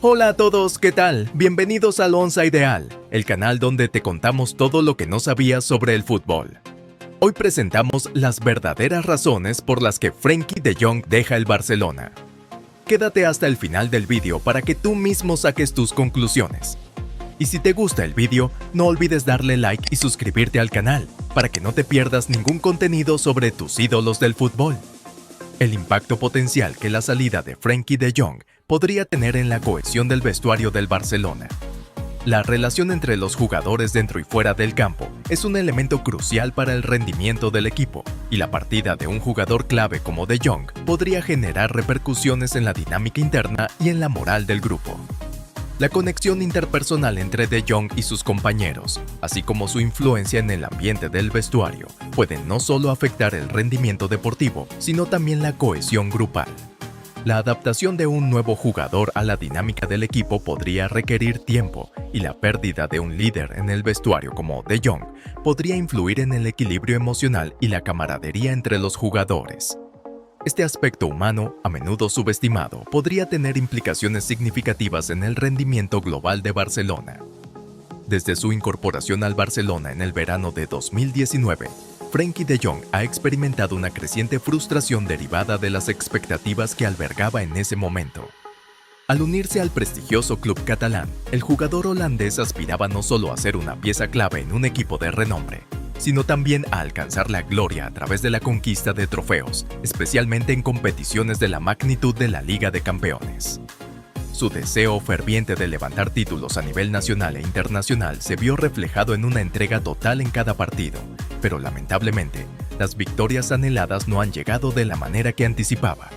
Hola a todos, ¿qué tal? Bienvenidos al Once Ideal, el canal donde te contamos todo lo que no sabías sobre el fútbol. Hoy presentamos las verdaderas razones por las que Frenkie de Jong deja el Barcelona. Quédate hasta el final del vídeo para que tú mismo saques tus conclusiones. Y si te gusta el vídeo, no olvides darle like y suscribirte al canal, para que no te pierdas ningún contenido sobre tus ídolos del fútbol. El impacto potencial que la salida de Frenkie de Jong podría tener en la cohesión del vestuario del Barcelona. La relación entre los jugadores dentro y fuera del campo es un elemento crucial para el rendimiento del equipo, y la partida de un jugador clave como De Jong podría generar repercusiones en la dinámica interna y en la moral del grupo. La conexión interpersonal entre De Jong y sus compañeros, así como su influencia en el ambiente del vestuario, pueden no solo afectar el rendimiento deportivo, sino también la cohesión grupal. La adaptación de un nuevo jugador a la dinámica del equipo podría requerir tiempo, y la pérdida de un líder en el vestuario como De Jong podría influir en el equilibrio emocional y la camaradería entre los jugadores. Este aspecto humano, a menudo subestimado, podría tener implicaciones significativas en el rendimiento global de Barcelona. Desde su incorporación al Barcelona en el verano de 2019, Frenkie de Jong ha experimentado una creciente frustración derivada de las expectativas que albergaba en ese momento. Al unirse al prestigioso club catalán, el jugador holandés aspiraba no solo a ser una pieza clave en un equipo de renombre, sino también a alcanzar la gloria a través de la conquista de trofeos, especialmente en competiciones de la magnitud de la Liga de Campeones. Su deseo ferviente de levantar títulos a nivel nacional e internacional se vio reflejado en una entrega total en cada partido, pero lamentablemente, las victorias anheladas no han llegado de la manera que anticipaba.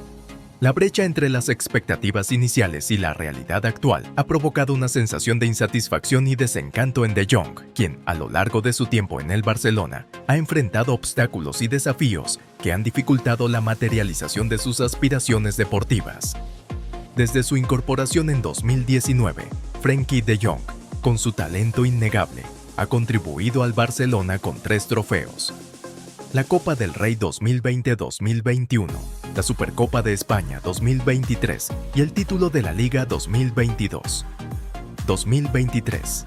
La brecha entre las expectativas iniciales y la realidad actual ha provocado una sensación de insatisfacción y desencanto en De Jong, quien, a lo largo de su tiempo en el Barcelona, ha enfrentado obstáculos y desafíos que han dificultado la materialización de sus aspiraciones deportivas. Desde su incorporación en 2019, Frenkie de Jong, con su talento innegable, ha contribuido al Barcelona con 3 trofeos: la Copa del Rey 2020-2021, la Supercopa de España 2023 y el título de la Liga 2022-2023.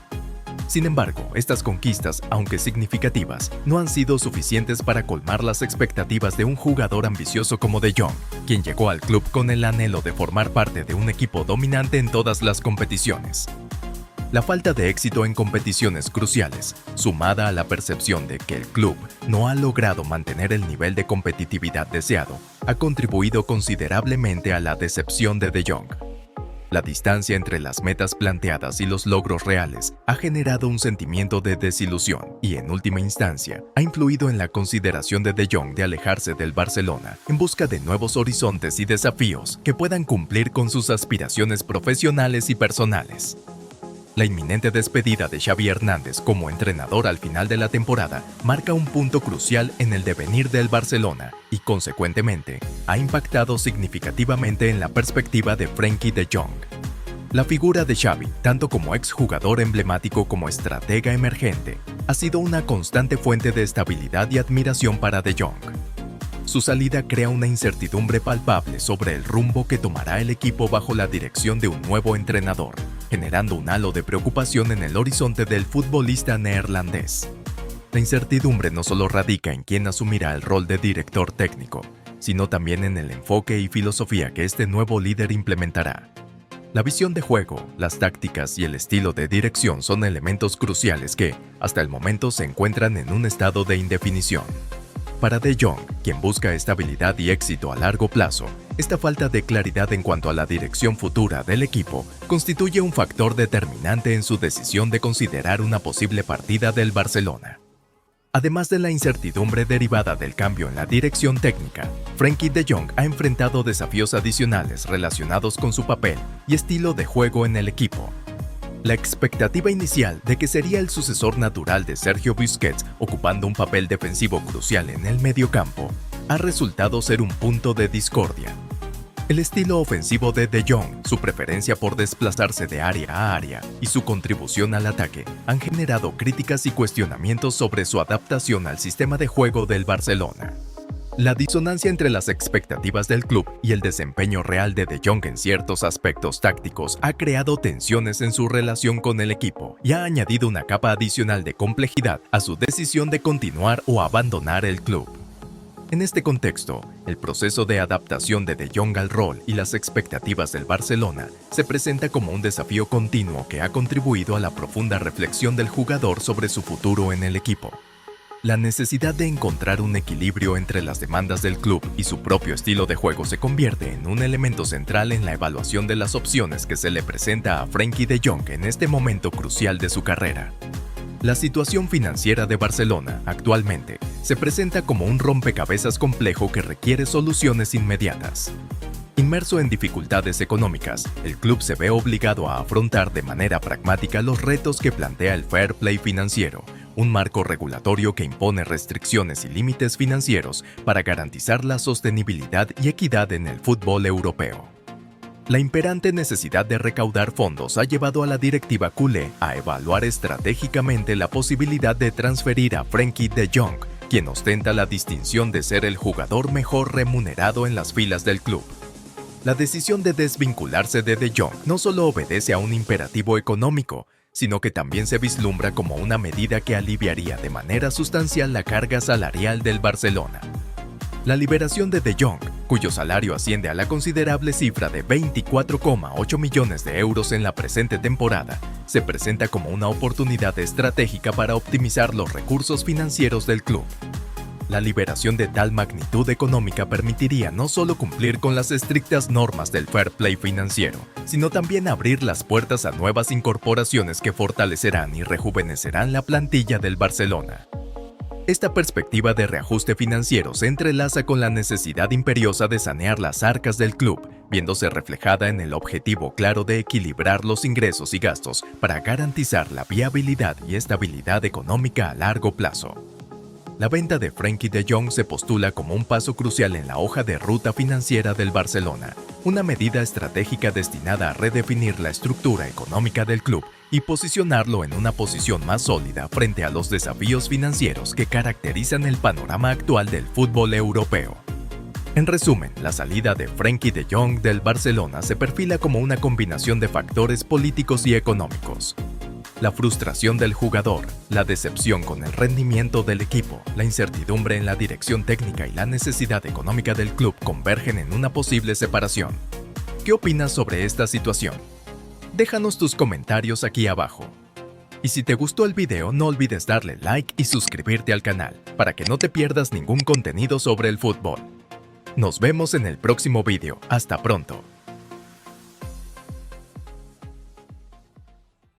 Sin embargo, estas conquistas, aunque significativas, no han sido suficientes para colmar las expectativas de un jugador ambicioso como De Jong, quien llegó al club con el anhelo de formar parte de un equipo dominante en todas las competiciones. La falta de éxito en competiciones cruciales, sumada a la percepción de que el club no ha logrado mantener el nivel de competitividad deseado, ha contribuido considerablemente a la decepción de De Jong. La distancia entre las metas planteadas y los logros reales ha generado un sentimiento de desilusión y, en última instancia, ha influido en la consideración de Jong de alejarse del Barcelona en busca de nuevos horizontes y desafíos que puedan cumplir con sus aspiraciones profesionales y personales. La inminente despedida de Xavi Hernández como entrenador al final de la temporada marca un punto crucial en el devenir del Barcelona y, consecuentemente, ha impactado significativamente en la perspectiva de Frenkie de Jong. La figura de Xavi, tanto como exjugador emblemático como estratega emergente, ha sido una constante fuente de estabilidad y admiración para De Jong. Su salida crea una incertidumbre palpable sobre el rumbo que tomará el equipo bajo la dirección de un nuevo entrenador, generando un halo de preocupación en el horizonte del futbolista neerlandés. La incertidumbre no solo radica en quién asumirá el rol de director técnico, sino también en el enfoque y filosofía que este nuevo líder implementará. La visión de juego, las tácticas y el estilo de dirección son elementos cruciales que, hasta el momento, se encuentran en un estado de indefinición. Para De Jong, quien busca estabilidad y éxito a largo plazo, esta falta de claridad en cuanto a la dirección futura del equipo constituye un factor determinante en su decisión de considerar una posible partida del Barcelona. Además de la incertidumbre derivada del cambio en la dirección técnica, Frenkie de Jong ha enfrentado desafíos adicionales relacionados con su papel y estilo de juego en el equipo. La expectativa inicial de que sería el sucesor natural de Sergio Busquets ocupando un papel defensivo crucial en el mediocampo ha resultado ser un punto de discordia. El estilo ofensivo de De Jong, su preferencia por desplazarse de área a área y su contribución al ataque han generado críticas y cuestionamientos sobre su adaptación al sistema de juego del Barcelona. La disonancia entre las expectativas del club y el desempeño real de De Jong en ciertos aspectos tácticos ha creado tensiones en su relación con el equipo y ha añadido una capa adicional de complejidad a su decisión de continuar o abandonar el club. En este contexto, el proceso de adaptación de De Jong al rol y las expectativas del Barcelona se presenta como un desafío continuo que ha contribuido a la profunda reflexión del jugador sobre su futuro en el equipo. La necesidad de encontrar un equilibrio entre las demandas del club y su propio estilo de juego se convierte en un elemento central en la evaluación de las opciones que se le presenta a Frenkie de Jong en este momento crucial de su carrera. La situación financiera de Barcelona actualmente se presenta como un rompecabezas complejo que requiere soluciones inmediatas. Inmerso en dificultades económicas, el club se ve obligado a afrontar de manera pragmática los retos que plantea el fair play financiero, un marco regulatorio que impone restricciones y límites financieros para garantizar la sostenibilidad y equidad en el fútbol europeo. La imperante necesidad de recaudar fondos ha llevado a la directiva culé a evaluar estratégicamente la posibilidad de transferir a Frenkie de Jong, quien ostenta la distinción de ser el jugador mejor remunerado en las filas del club. La decisión de desvincularse de De Jong no solo obedece a un imperativo económico, sino que también se vislumbra como una medida que aliviaría de manera sustancial la carga salarial del Barcelona. La liberación de De Jong, cuyo salario asciende a la considerable cifra de 24,8 millones de euros en la presente temporada, se presenta como una oportunidad estratégica para optimizar los recursos financieros del club. La liberación de tal magnitud económica permitiría no solo cumplir con las estrictas normas del fair play financiero, sino también abrir las puertas a nuevas incorporaciones que fortalecerán y rejuvenecerán la plantilla del Barcelona. Esta perspectiva de reajuste financiero se entrelaza con la necesidad imperiosa de sanear las arcas del club, viéndose reflejada en el objetivo claro de equilibrar los ingresos y gastos para garantizar la viabilidad y estabilidad económica a largo plazo. La venta de Frenkie de Jong se postula como un paso crucial en la hoja de ruta financiera del Barcelona, una medida estratégica destinada a redefinir la estructura económica del club y posicionarlo en una posición más sólida frente a los desafíos financieros que caracterizan el panorama actual del fútbol europeo. En resumen, la salida de Frenkie de Jong del Barcelona se perfila como una combinación de factores políticos y económicos. La frustración del jugador, la decepción con el rendimiento del equipo, la incertidumbre en la dirección técnica y la necesidad económica del club convergen en una posible separación. ¿Qué opinas sobre esta situación? Déjanos tus comentarios aquí abajo. Y si te gustó el video, no olvides darle like y suscribirte al canal para que no te pierdas ningún contenido sobre el fútbol. Nos vemos en el próximo video. Hasta pronto.